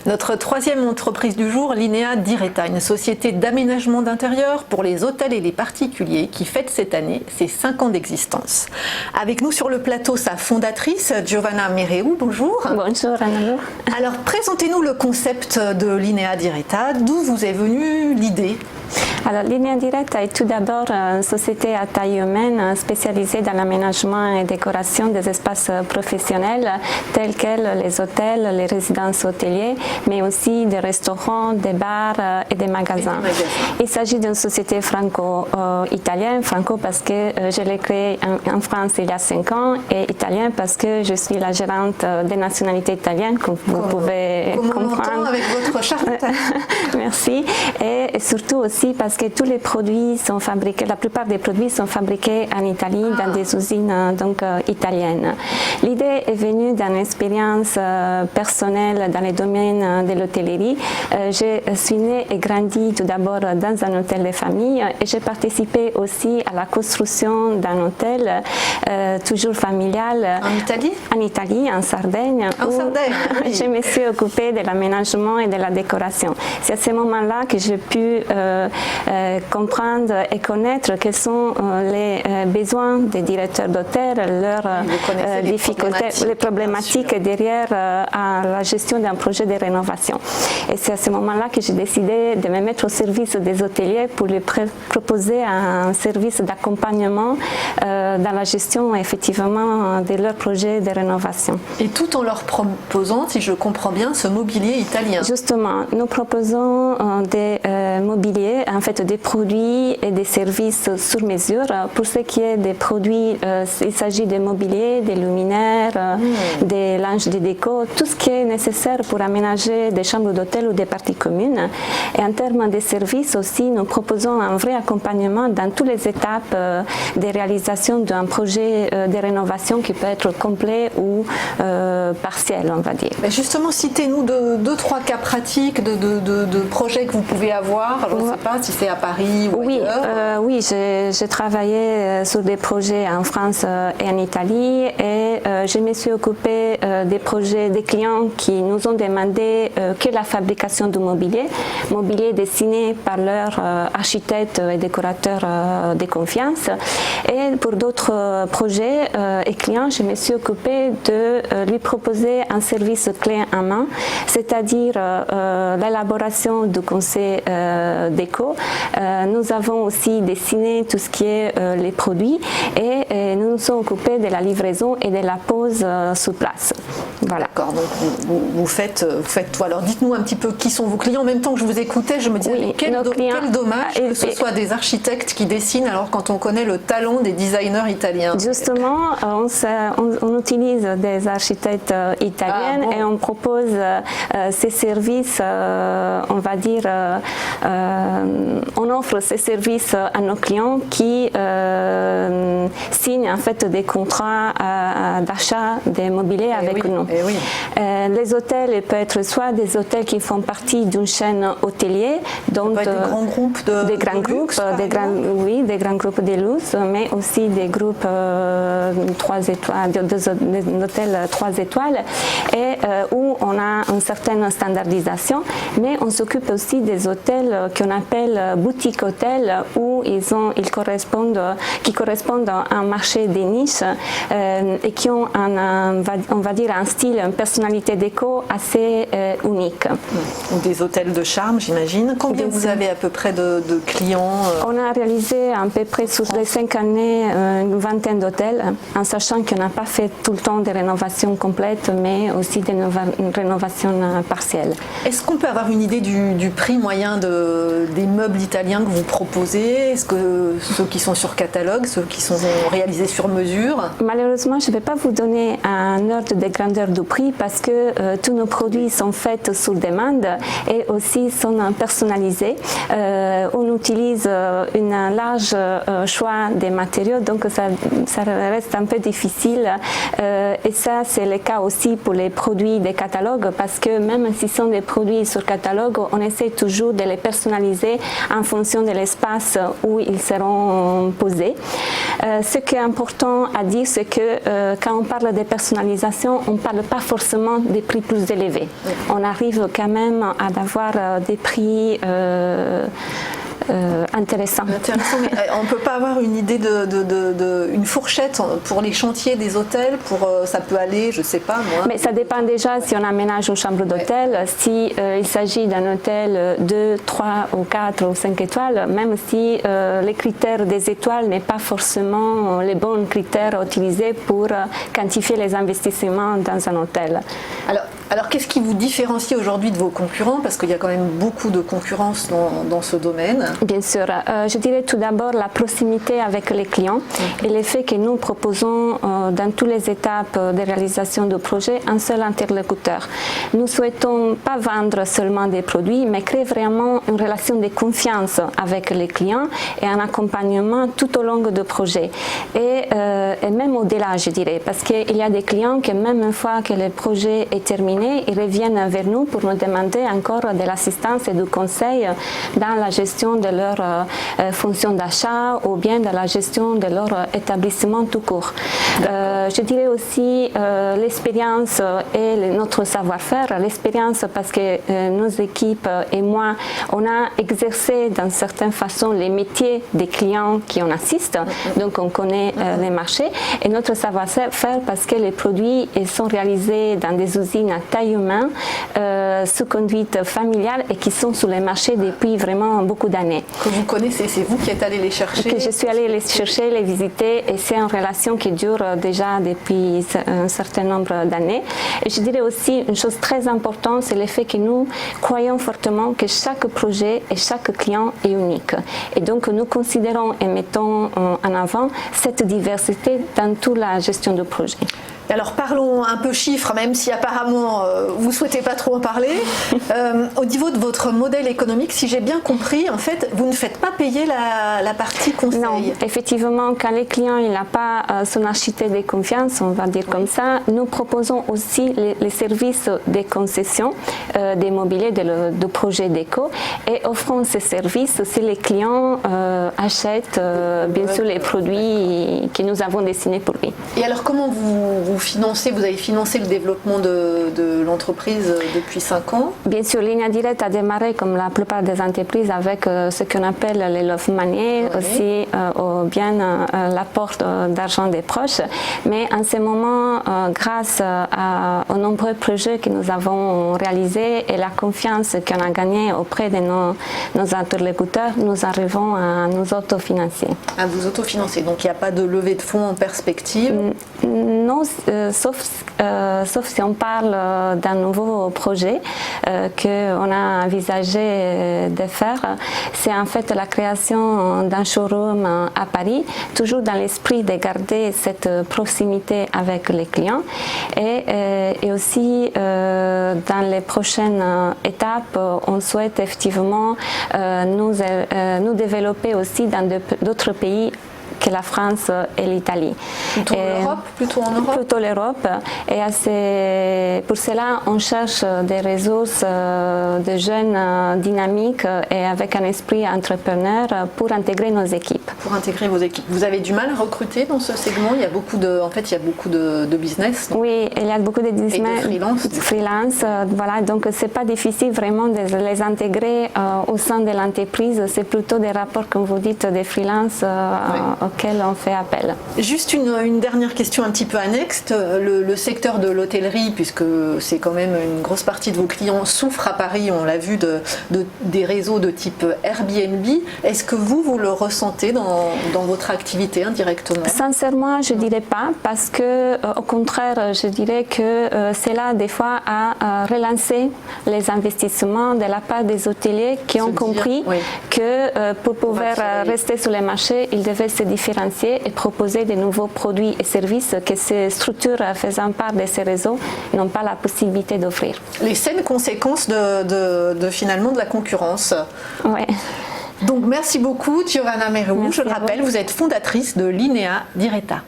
Notre troisième entreprise du jour, Linea Diretta, une société d'aménagement d'intérieur pour les hôtels et les particuliers qui fête cette année ses 5 ans d'existence. Avec nous sur le plateau, sa fondatrice, Giovanna Mereu. Bonjour. Bonjour Anna. Alors, présentez-nous le concept de Linea Diretta. D'où vous est venue l'idée? Alors, Linea Diretta est tout d'abord une société à taille humaine spécialisée dans l'aménagement et décoration des espaces professionnels tels que les hôtels, les résidences hôtelières, mais aussi des restaurants, des bars et des magasins. Il s'agit d'une société franco-italienne, franco parce que je l'ai créée en France il y a 5 ans, et italien parce que je suis la gérante des nationalités italiennes, comme vous pouvez comprendre. Avec votre charte. Merci. Et surtout aussi parce que tous les produits sont fabriqués, la plupart des produits sont fabriqués en Italie dans des usines italiennes. L'idée est venue d'une expérience personnelle dans le domaine de l'hôtellerie. Je suis née et grandi tout d'abord dans un hôtel de famille et j'ai participé aussi à la construction d'un hôtel toujours familial. En Italie? En Italie, en Sardaigne. En Sardaigne, oui. Je me suis occupée de l'aménagement et de la décoration. C'est à ce moment-là que j'ai pu comprendre et connaître quels sont les besoins des directeurs d'hôtel, leurs difficultés, les problématiques derrière à la gestion d'un projet de rénovation. Et c'est à ce moment-là que j'ai décidé de me mettre au service des hôteliers pour leur proposer un service d'accompagnement dans la gestion effectivement de leur projet de rénovation. Et tout en leur proposant, si je comprends bien, ce mobilier italien. Justement, nous proposons des mobiliers, en fait des produits et des services sur mesure. Pour ce qui est des produits, il s'agit de mobilier, des luminaires, des linges de déco, tout ce qui est nécessaire pour aménager des chambres d'hôtel ou des parties communes. Et en termes de services aussi, nous proposons un vrai accompagnement dans toutes les étapes de réalisation d'un projet de rénovation qui peut être complet ou partiel, on va dire. Mais justement, citez-nous 2-3 cas pratiques de projets que vous pouvez avoir. Je ne sais pas si c'est à Paris ou ailleurs. Oui, j'ai travaillé sur des projets en France et en Italie et je me suis occupée des projets des clients qui nous ont demandé que la fabrication du mobilier dessiné par leurs architectes et décorateurs de confiance. Et pour d'autres projets et clients, je me suis occupée de lui proposer un service clé en main, c'est-à-dire l'élaboration du conseil déco. Nous avons aussi dessiné tout ce qui est les produits et nous nous sommes occupés de la livraison et de la pose sur place. Voilà. D'accord, donc vous faites tout. Alors dites-nous un petit peu qui sont vos clients. En même temps que je vous écoutais, je me disais quel dommage que ce soit des architectes qui dessinent alors quand on connaît le talent des designers italiens. Justement, on utilise des architectes italiennes et on propose ces services, on va dire, on offre ces services à nos clients qui signent en fait des contrats d'achat des mobiliers avec nous. Les hôtels peuvent être soit des hôtels qui font partie d'une chaîne hôtelière, donc des grands groupes des grands groupes de luxe, mais aussi des groupes 3 étoiles, des hôtels 3 étoiles, et où on a une certaine standardisation, mais on s'occupe aussi des hôtels qu'on appelle boutique hôtels, où ils correspondent à un marché des niches et qui ont on va dire un style, une personnalité déco assez unique. Des hôtels de charme, j'imagine. Combien vous avez à peu près de clients? On a réalisé à peu près sur les 5 années une vingtaine d'hôtels, en sachant qu'on n'a pas fait tout le temps des rénovations complètes, mais aussi des rénovations partielles. Est-ce qu'on peut avoir une idée du prix moyen des meubles italiens que vous proposez? Est-ce que ceux qui sont sur catalogue, ceux qui sont réalisés sur mesure? Malheureusement, je ne vais pas vous donner un ordre de grandeur du prix parce que tous nos produits sont faits sous demande et aussi sont personnalisés. On utilise un large choix des matériaux, donc ça reste un peu difficile. Et ça, c'est le cas aussi pour les produits des catalogues parce que même si ce sont des produits sur catalogue, on essaie toujours de les personnaliser en fonction de l'espace où ils seront posés. Ce qui est important à dire, c'est que quand on parle de personnalisation, on ne parle pas forcément des prix plus élevés. On arrive quand même à avoir des prix intéressant. Intéressant, mais on ne peut pas avoir une idée une fourchette pour les chantiers des hôtels, ça peut aller, je ne sais pas moi. Mais ça dépend déjà si on aménage une chambre d'hôtel, si il s'agit d'un hôtel 2, 3 ou 4 ou 5 étoiles, même si les critères des étoiles n'est pas forcément les bons critères à utiliser pour quantifier les investissements dans un hôtel. Alors qu'est-ce qui vous différencie aujourd'hui de vos concurrents? Parce qu'il y a quand même beaucoup de concurrence dans ce domaine. Bien sûr. Je dirais tout d'abord la proximité avec les clients et le fait que nous proposons dans toutes les étapes de réalisation de projet un seul interlocuteur. Nous ne souhaitons pas vendre seulement des produits, mais créer vraiment une relation de confiance avec les clients et un accompagnement tout au long du projet. Et même au-delà, je dirais, parce qu'il y a des clients qui, même une fois que le projet est terminé, ils reviennent vers nous pour nous demander encore de l'assistance et du conseil dans la gestion de leur fonction d'achat ou bien dans la gestion de leur établissement tout court. Je dirais aussi l'expérience et notre savoir-faire. L'expérience parce que nos équipes et moi, on a exercé d'une certaine façon les métiers des clients qui en assistent, donc on connaît les marchés, et notre savoir-faire parce que les produits sont réalisés dans des usines à taille humaine, sous conduite familiale et qui sont sur les marchés depuis vraiment beaucoup d'années. Que vous connaissez, c'est vous qui êtes allé les chercher? Que je suis allée les chercher, les visiter, et c'est une relation qui dure déjà depuis un certain nombre d'années. Et je dirais aussi une chose très importante, c'est le fait que nous croyons fortement que chaque projet et chaque client est unique. Et donc nous considérons et mettons en avant cette diversité dans toute la gestion de projet. Alors parlons un peu chiffres, même si apparemment vous ne souhaitez pas trop en parler. Au niveau de votre modèle économique, si j'ai bien compris, en fait, vous ne faites pas payer la partie conseil. Non, effectivement, quand les clients n'a pas son architecte de confiance, on va dire comme ça, nous proposons aussi les services des concessions des mobiliers de projet déco et offrons ces services si les clients achètent bien sûr les produits que nous avons dessinés pour lui. Et alors comment vous financez, vous avez financé le développement de l'entreprise depuis 5 ans? Bien sûr, Linea Diretta a démarré comme la plupart des entreprises avec ce qu'on appelle les love money, aussi ou bien l'apport d'argent des proches. Mais en ce moment, grâce aux nombreux projets que nous avons réalisés et la confiance qu'on a gagnée auprès de nos interlocuteurs, nous arrivons à nous autofinancer. À vous autofinancer, donc il n'y a pas de levée de fonds en perspective? Non, sauf si on parle d'un nouveau projet qu'on a envisagé de faire. C'est en fait la création d'un showroom à Paris, toujours dans l'esprit de garder cette proximité avec les clients. Et aussi, dans les prochaines étapes, on souhaite effectivement nous développer aussi dans d'autres pays que la France et l'Italie. Plutôt l'Europe? Plutôt en Europe? Plutôt l'Europe. Et pour cela, on cherche des ressources de jeunes dynamiques et avec un esprit entrepreneur pour intégrer nos équipes. Pour intégrer vos équipes. Vous avez du mal à recruter dans ce segment? Il y a beaucoup de business. Oui, il y a beaucoup de business. Et de freelance. Voilà, donc c'est pas difficile vraiment de les intégrer au sein de l'entreprise. C'est plutôt des rapports, comme vous dites, des freelance auxquels on fait appel. Juste une dernière question un petit peu annexe. Le secteur de l'hôtellerie, puisque c'est quand même une grosse partie de vos clients, souffre à Paris, on l'a vu, des réseaux de type Airbnb. Est-ce que vous le ressentez dans votre activité indirectement? Sincèrement, je ne dirais pas, parce que au contraire, je dirais que c'est là des fois à relancer les investissements de la part des hôteliers qui ont compris que pour pouvoir rester sur les marchés, ils devaient se différencier et proposer de nouveaux produits et services que ces structures faisant part de ces réseaux n'ont pas la possibilité d'offrir. Les saines conséquences finalement de la concurrence. Oui. Donc merci beaucoup Giovanna Mereu. Je le rappelle, vous êtes fondatrice de Linea Diretta.